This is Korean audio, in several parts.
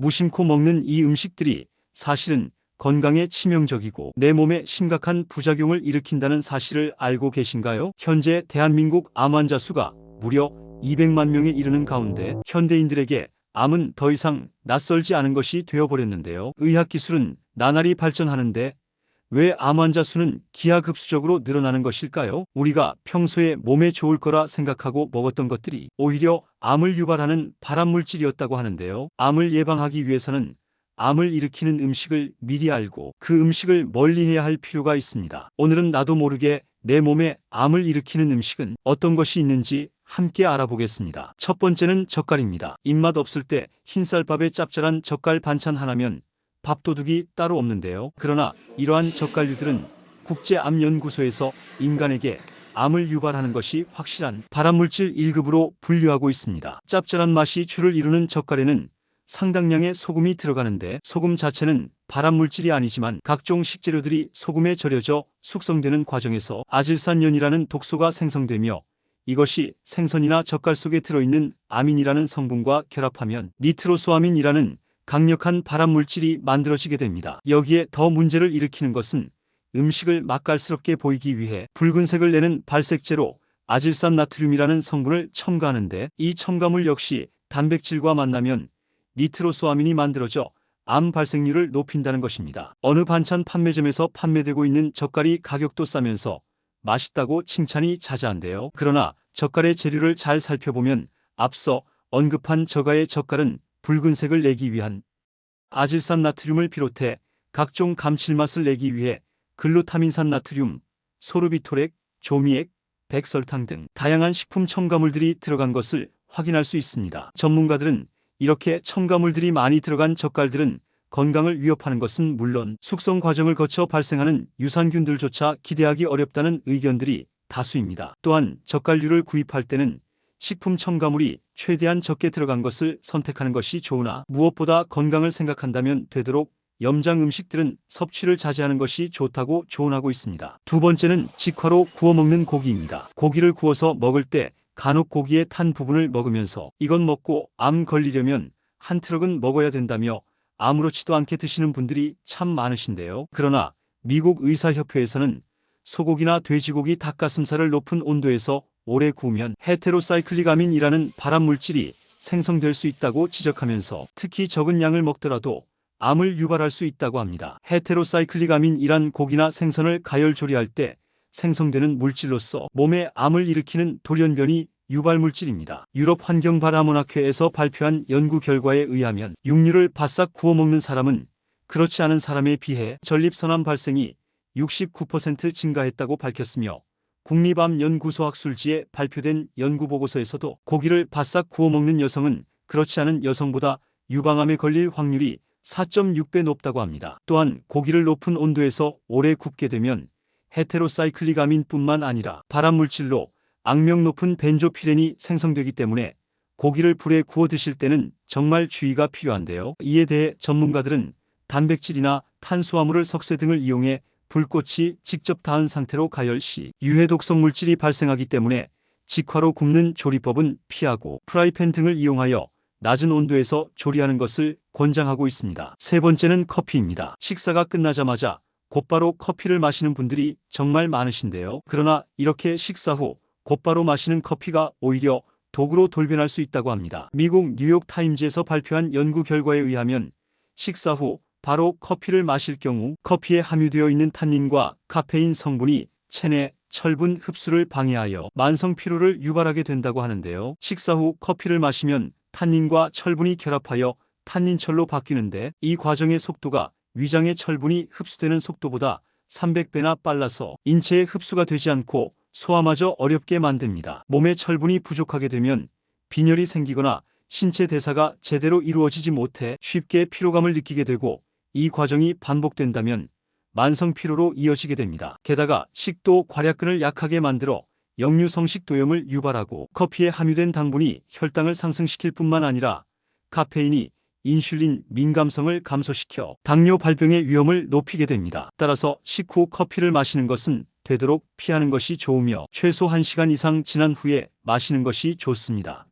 무심코 먹는 이 음식들이 사실은 건강에 치명적이고 내 몸에 심각한 부작용을 일으킨다는 사실을 알고 계신가요? 현재 대한민국 암 환자 수가 무려 200만 명에 이르는 가운데 현대인들에게 암은 더 이상 낯설지 않은 것이 되어버렸는데요. 의학기술은 나날이 발전하는데 왜 암 환자 수는 기하급수적으로 늘어나는 것일까요? 우리가 평소에 몸에 좋을 거라 생각하고 먹었던 것들이 오히려 암을 유발하는 발암물질이었다고 하는데요. 암을 예방하기 위해서는 암을 일으키는 음식을 미리 알고 그 음식을 멀리해야 할 필요가 있습니다. 오늘은 나도 모르게 내 몸에 암을 일으키는 음식은 어떤 것이 있는지 함께 알아보겠습니다. 첫 번째는 젓갈입니다. 입맛 없을 때 흰쌀밥에 짭짤한 젓갈 반찬 하나면 밥도둑이 따로 없는데요. 그러나 이러한 젓갈류들은 국제암연구소에서 인간에게 암을 유발하는 것이 확실한 발암물질 1급으로 분류하고 있습니다. 짭짤한 맛이 주를 이루는 젓갈에는 상당량의 소금이 들어가는데 소금 자체는 발암물질이 아니지만 각종 식재료들이 소금에 절여져 숙성되는 과정에서 아질산연이라는 독소가 생성되며 이것이 생선이나 젓갈 속에 들어있는 아민이라는 성분과 결합하면 니트로소아민이라는 강력한 발암물질이 만들어지게 됩니다. 여기에 더 문제를 일으키는 것은 음식을 맛깔스럽게 보이기 위해 붉은색을 내는 발색제로 아질산나트륨이라는 성분을 첨가하는데 이 첨가물 역시 단백질과 만나면 니트로소아민이 만들어져 암 발생률을 높인다는 것입니다. 어느 반찬 판매점에서 판매되고 있는 젓갈이 가격도 싸면서 맛있다고 칭찬이 자자한데요. 그러나 젓갈의 재료를 잘 살펴보면 앞서 언급한 저가의 젓갈은 붉은색을 내기 위한 아질산 나트륨을 비롯해 각종 감칠맛을 내기 위해 글루타민산 나트륨, 소르비토렉, 조미액, 백설탕 등 다양한 식품 첨가물들이 들어간 것을 확인할 수 있습니다. 전문가들은 이렇게 첨가물들이 많이 들어간 젓갈들은 건강을 위협하는 것은 물론 숙성 과정을 거쳐 발생하는 유산균들조차 기대하기 어렵다는 의견들이 다수입니다. 또한 젓갈류를 구입할 때는 식품 첨가물이 최대한 적게 들어간 것을 선택하는 것이 좋으나 무엇보다 건강을 생각한다면 되도록 염장 음식들은 섭취를 자제하는 것이 좋다고 조언하고 있습니다. 두 번째는 직화로 구워 먹는 고기입니다. 고기를 구워서 먹을 때 간혹 고기의 탄 부분을 먹으면서 이건 먹고 암 걸리려면 한 트럭은 먹어야 된다며 아무렇지도 않게 드시는 분들이 참 많으신데요. 그러나 미국 의사협회에서는 소고기나 돼지고기, 닭가슴살을 높은 온도에서 오래 구우면 헤테로사이클릭아민이라는 발암물질이 생성될 수 있다고 지적하면서 특히 적은 양을 먹더라도 암을 유발할 수 있다고 합니다. 헤테로사이클릭아민이란 고기나 생선을 가열 조리할 때 생성되는 물질로서 몸에 암을 일으키는 돌연변이 유발물질입니다. 유럽 환경발암원학회에서 발표한 연구 결과에 의하면 육류를 바싹 구워 먹는 사람은 그렇지 않은 사람에 비해 전립선암 발생이 69% 증가했다고 밝혔으며 국립암연구소 학술지에 발표된 연구보고서에서도 고기를 바싹 구워 먹는 여성은 그렇지 않은 여성보다 유방암에 걸릴 확률이 4.6배 높다고 합니다. 또한 고기를 높은 온도에서 오래 굽게 되면 헤테로사이클릭아민뿐만 아니라 발암물질로 악명 높은 벤조피렌이 생성되기 때문에 고기를 불에 구워 드실 때는 정말 주의가 필요한데요. 이에 대해 전문가들은 단백질이나 탄수화물을 석쇠 등을 이용해 불꽃이 직접 닿은 상태로 가열 시 유해 독성 물질이 발생하기 때문에 직화로 굽는 조리법은 피하고 프라이팬 등을 이용하여 낮은 온도에서 조리하는 것을 권장하고 있습니다. 세 번째는 커피입니다. 식사가 끝나자마자 곧바로 커피를 마시는 분들이 정말 많으신데요. 그러나 이렇게 식사 후 곧바로 마시는 커피가 오히려 독으로 돌변할 수 있다고 합니다. 미국 뉴욕타임즈에서 발표한 연구 결과에 의하면 식사 후 바로 커피를 마실 경우 커피에 함유되어 있는 탄닌과 카페인 성분이 체내 철분 흡수를 방해하여 만성 피로를 유발하게 된다고 하는데요. 식사 후 커피를 마시면 탄닌과 철분이 결합하여 탄닌철로 바뀌는데 이 과정의 속도가 위장의 철분이 흡수되는 속도보다 300배나 빨라서 인체에 흡수가 되지 않고 소화마저 어렵게 만듭니다. 몸에 철분이 부족하게 되면 빈혈이 생기거나 신체 대사가 제대로 이루어지지 못해 쉽게 피로감을 느끼게 되고 이 과정이 반복된다면 만성 피로로 이어지게 됩니다. 게다가 식도 괄약근을 약하게 만들어 역류성식도염을 유발하고 커피에 함유된 당분이 혈당을 상승시킬 뿐만 아니라 카페인이 인슐린 민감성을 감소시켜 당뇨 발병의 위험을 높이게 됩니다. 따라서 식후 커피를 마시는 것은 되도록 피하는 것이 좋으며 최소 1시간 이상 지난 후에 마시는 것이 좋습니다.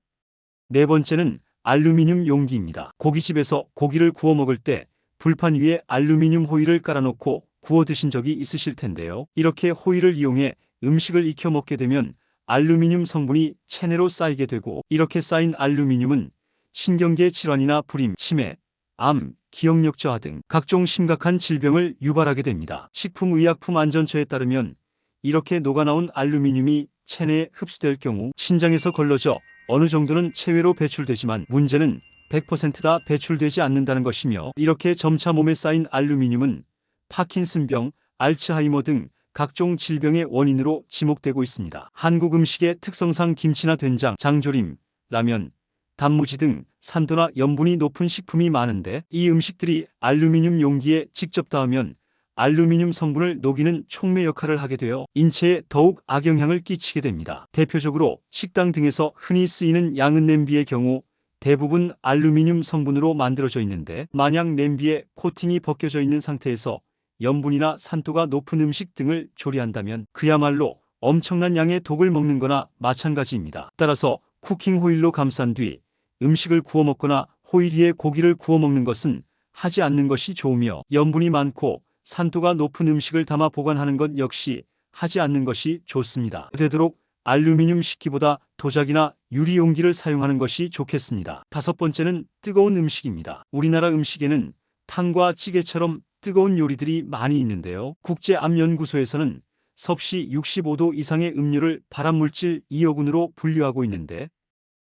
네 번째는 알루미늄 용기입니다. 고깃집에서 고기를 구워 먹을 때 불판 위에 알루미늄 호일을 깔아놓고 구워 드신 적이 있으실 텐데요. 이렇게 호일을 이용해 음식을 익혀 먹게 되면 알루미늄 성분이 체내로 쌓이게 되고, 이렇게 쌓인 알루미늄은 신경계 질환이나 불임, 치매, 암, 기억력 저하 등 각종 심각한 질병을 유발하게 됩니다. 식품의약품안전처에 따르면 이렇게 녹아나온 알루미늄이 체내에 흡수될 경우 신장에서 걸러져 어느 정도는 체외로 배출되지만 문제는 100%다 배출되지 않는다는 것이며, 이렇게 점차 몸에 쌓인 알루미늄은 파킨슨병, 알츠하이머 등 각종 질병의 원인으로 지목되고 있습니다. 한국 음식의 특성상 김치나 된장, 장조림, 라면, 단무지 등 산도나 염분이 높은 식품이 많은데, 이 음식들이 알루미늄 용기에 직접 닿으면 알루미늄 성분을 녹이는 촉매 역할을 하게 되어 인체에 더욱 악영향을 끼치게 됩니다. 대표적으로 식당 등에서 흔히 쓰이는 양은 냄비의 경우 대부분 알루미늄 성분으로 만들어져 있는데, 만약 냄비에 코팅이 벗겨져 있는 상태에서 염분이나 산도가 높은 음식 등을 조리한다면 그야말로 엄청난 양의 독을 먹는 거나 마찬가지입니다. 따라서 쿠킹 호일로 감싼 뒤 음식을 구워 먹거나 호일 위에 고기를 구워 먹는 것은 하지 않는 것이 좋으며, 염분이 많고 산도가 높은 음식을 담아 보관하는 것 역시 하지 않는 것이 좋습니다. 되도록 알루미늄 식기보다 도자기나 유리 용기를 사용하는 것이 좋겠습니다. 다섯 번째는 뜨거운 음식입니다. 우리나라 음식에는 탕과 찌개처럼 뜨거운 요리들이 많이 있는데요. 국제암연구소에서는 섭씨 65도 이상의 음료를 발암물질 2호군으로 분류하고 있는데,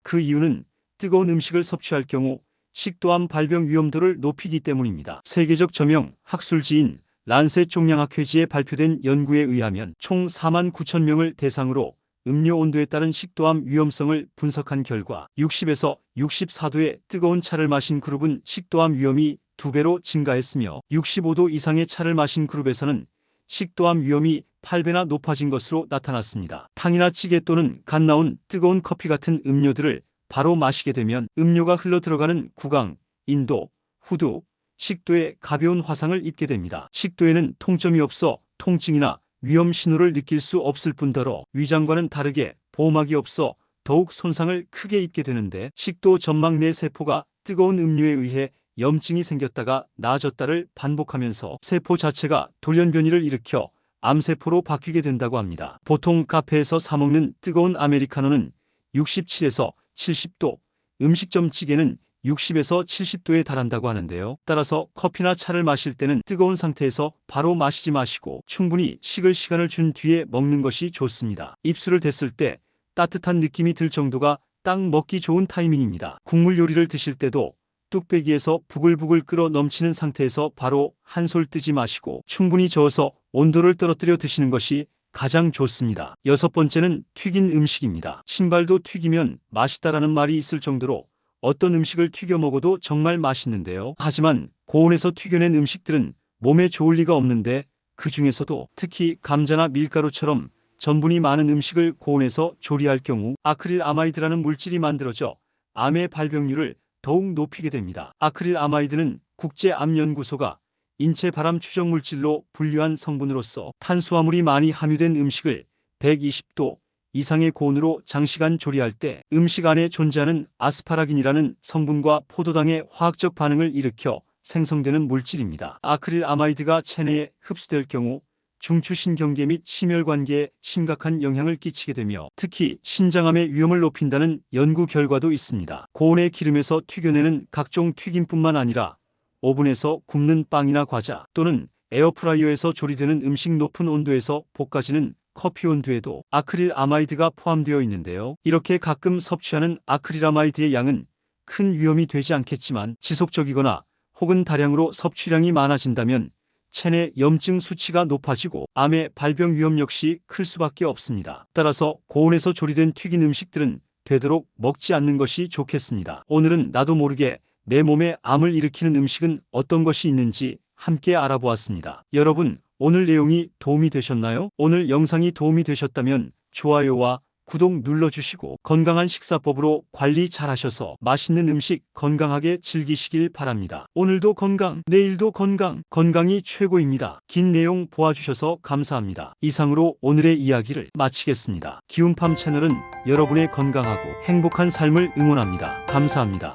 그 이유는 뜨거운 음식을 섭취할 경우 식도암 발병 위험도를 높이기 때문입니다. 세계적 저명 학술지인 란셋 종양학회지에 발표된 연구에 의하면 총 49,000명을 대상으로 음료 온도에 따른 식도암 위험성을 분석한 결과 60에서 64도의 뜨거운 차를 마신 그룹은 식도암 위험이 2배로 증가했으며, 65도 이상의 차를 마신 그룹에서는 식도암 위험이 8배나 높아진 것으로 나타났습니다. 탕이나 찌개 또는 갓 나온 뜨거운 커피 같은 음료들을 바로 마시게 되면 음료가 흘러 들어가는 구강, 인도, 후두, 식도에 가벼운 화상을 입게 됩니다. 식도에는 통점이 없어 통증이나 위험 신호를 느낄 수 없을 뿐더러 위장과는 다르게 보호막이 없어 더욱 손상을 크게 입게 되는데, 식도 점막 내 세포가 뜨거운 음료에 의해 염증이 생겼다가 나아졌다를 반복하면서 세포 자체가 돌연변이를 일으켜 암세포로 바뀌게 된다고 합니다. 보통 카페에서 사 먹는 뜨거운 아메리카노는 67에서 70도, 음식점 찌개는 60에서 70도에 달한다고 하는데요. 따라서 커피나 차를 마실 때는 뜨거운 상태에서 바로 마시지 마시고 충분히 식을 시간을 준 뒤에 먹는 것이 좋습니다. 입술을 댔을 때 따뜻한 느낌이 들 정도가 딱 먹기 좋은 타이밍입니다. 국물 요리를 드실 때도 뚝배기에서 부글부글 끓어 넘치는 상태에서 바로 한솔 뜨지 마시고 충분히 저어서 온도를 떨어뜨려 드시는 것이 가장 좋습니다. 여섯 번째는 튀긴 음식입니다. 신발도 튀기면 맛있다라는 말이 있을 정도로 어떤 음식을 튀겨 먹어도 정말 맛있는데요. 하지만 고온에서 튀겨낸 음식들은 몸에 좋을 리가 없는데, 그 중에서도 특히 감자나 밀가루처럼 전분이 많은 음식을 고온에서 조리할 경우 아크릴아마이드라는 물질이 만들어져 암의 발병률을 더욱 높이게 됩니다. 아크릴아마이드는 국제암연구소가 인체 발암 추적 물질로 분류한 성분으로서 탄수화물이 많이 함유된 음식을 120도 이상의 고온으로 장시간 조리할 때 음식 안에 존재하는 아스파라긴이라는 성분과 포도당의 화학적 반응을 일으켜 생성되는 물질입니다. 아크릴아마이드가 체내에 흡수될 경우 중추신경계 및 심혈관계에 심각한 영향을 끼치게 되며 특히 신장암의 위험을 높인다는 연구 결과도 있습니다. 고온의 기름에서 튀겨내는 각종 튀김뿐만 아니라 오븐에서 굽는 빵이나 과자 또는 에어프라이어에서 조리되는 음식 높은 온도에서 볶아지는 커피 온도에도 아크릴아마이드가 포함되어 있는데요. 이렇게 가끔 섭취하는 아크릴아마이드의 양은 큰 위험이 되지 않겠지만 지속적이거나 혹은 다량으로 섭취량이 많아진다면 체내 염증 수치가 높아지고 암의 발병 위험 역시 클 수밖에 없습니다. 따라서 고온에서 조리된 튀긴 음식들은 되도록 먹지 않는 것이 좋겠습니다. 오늘은 나도 모르게 내 몸에 암을 일으키는 음식은 어떤 것이 있는지 함께 알아보았습니다. 여러분, 오늘 내용이 도움이 되셨나요? 오늘 영상이 도움이 되셨다면 좋아요와 구독 눌러주시고 건강한 식사법으로 관리 잘하셔서 맛있는 음식 건강하게 즐기시길 바랍니다. 오늘도 건강, 내일도 건강, 건강이 최고입니다. 긴 내용 보아주셔서 감사합니다. 이상으로 오늘의 이야기를 마치겠습니다. 기운팜 채널은 여러분의 건강하고 행복한 삶을 응원합니다. 감사합니다.